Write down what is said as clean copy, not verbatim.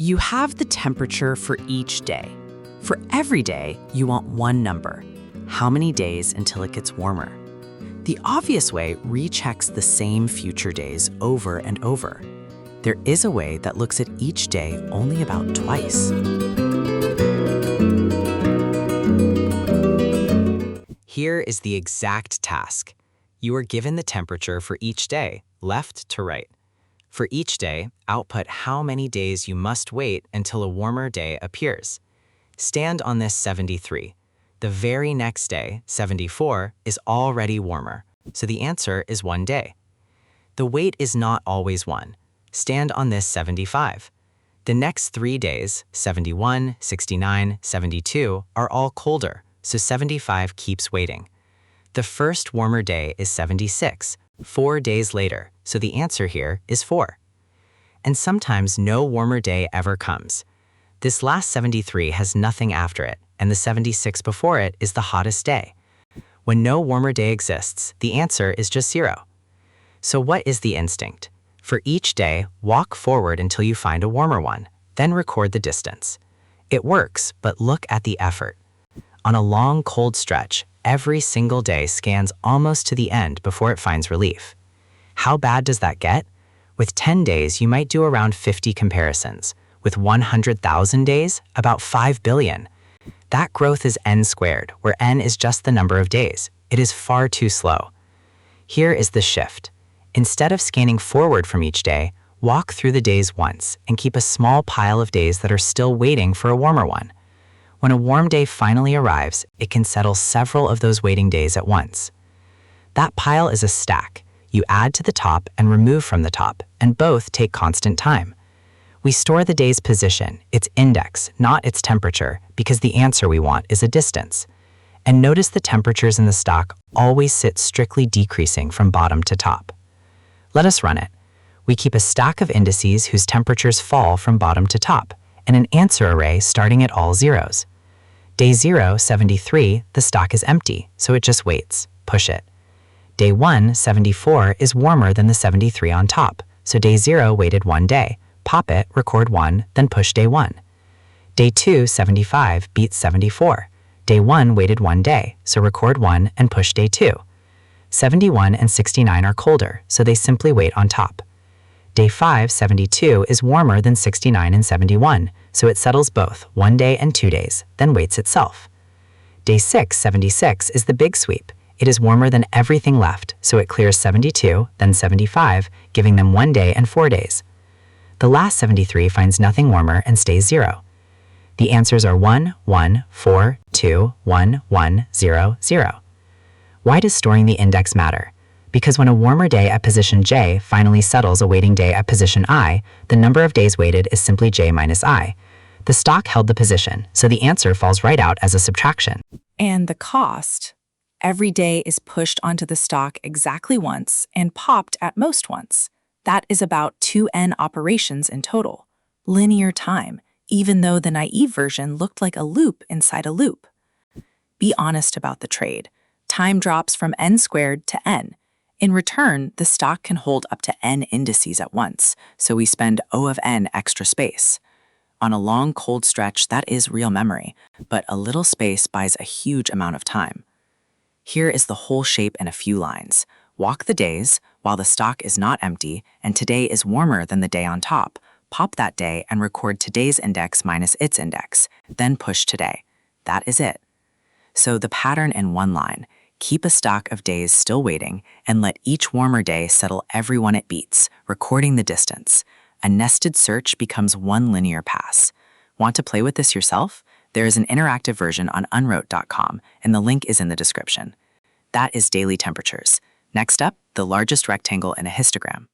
You have the temperature for each day. For every day, you want one number. How many days until it gets warmer? The obvious way rechecks the same future days over and over. There is a way that looks at each day only about twice. Here is the exact task. You are given the temperature for each day, left to right. For each day, output how many days you must wait until a warmer day appears. Stand on this 73. The very next day, 74, is already warmer, so the answer is 1 day. The wait is not always 1. Stand on this 75. The next 3 days, 71, 69, 72, are all colder, so 75 keeps waiting. The first warmer day is 76, 4 days later, so the answer here is 4. And sometimes no warmer day ever comes. This last 73 has nothing after it, and the 76 before it is the hottest day. When no warmer day exists, the answer is just 0. So what is the instinct? For each day, walk forward until you find a warmer one, then record the distance. It works, but look at the effort. On a long, cold stretch, every single day scans almost to the end before it finds relief. How bad does that get? With 10 days, you might do around 50 comparisons. With 100,000 days, about 5 billion. That growth is n squared, where n is just the number of days. It is far too slow. Here is the shift. Instead of scanning forward from each day, walk through the days once and keep a small pile of days that are still waiting for a warmer one. When a warm day finally arrives, it can settle several of those waiting days at once. That pile is a stack. You add to the top and remove from the top, and both take constant time. We store the day's position, its index, not its temperature, because the answer we want is a distance. And notice the temperatures in the stock always sit strictly decreasing from bottom to top. Let us run it. We keep a stack of indices whose temperatures fall from bottom to top, and an answer array starting at all zeros. Day 0, 73, the stock is empty, so it just waits. Push it. Day 1, 74, is warmer than the 73 on top, so day 0 waited 1 day. Pop it, record 1, then push day 1. Day 2, 75, beats 74. Day 1 waited 1 day, so record 1 and push day 2. 71 and 69 are colder, so they simply wait on top. Day 5, 72, is warmer than 69 and 71, so it settles both 1 day and 2 days, then waits itself. Day 6, 76, is the big sweep. It is warmer than everything left, so it clears 72, then 75, giving them 1 day and 4 days. The last 73 finds nothing warmer and stays 0. The answers are 1, 1, 4, 2, 1, 1, 0, 0. Why does storing the index matter? Because when a warmer day at position j finally settles a waiting day at position I, the number of days waited is simply j minus I. The stock held the position, so the answer falls right out as a subtraction. And the cost? Every day is pushed onto the stock exactly once and popped at most once. That is about 2n operations in total. Linear time, even though the naive version looked like a loop inside a loop. Be honest about the trade. Time drops from n squared to n. In return, the stock can hold up to n indices at once, so we spend O of n extra space. On a long, cold stretch, that is real memory, but a little space buys a huge amount of time. Here is the whole shape in a few lines. Walk the days, while the stock is not empty, and today is warmer than the day on top. Pop that day and record today's index minus its index, then push today. That is it. So the pattern in one line. Keep a stock of days still waiting, and let each warmer day settle every one it beats, recording the distance. A nested search becomes one linear pass. Want to play with this yourself? There is an interactive version on unwrote.com, and the link is in the description. That is daily temperatures. Next up, the largest rectangle in a histogram.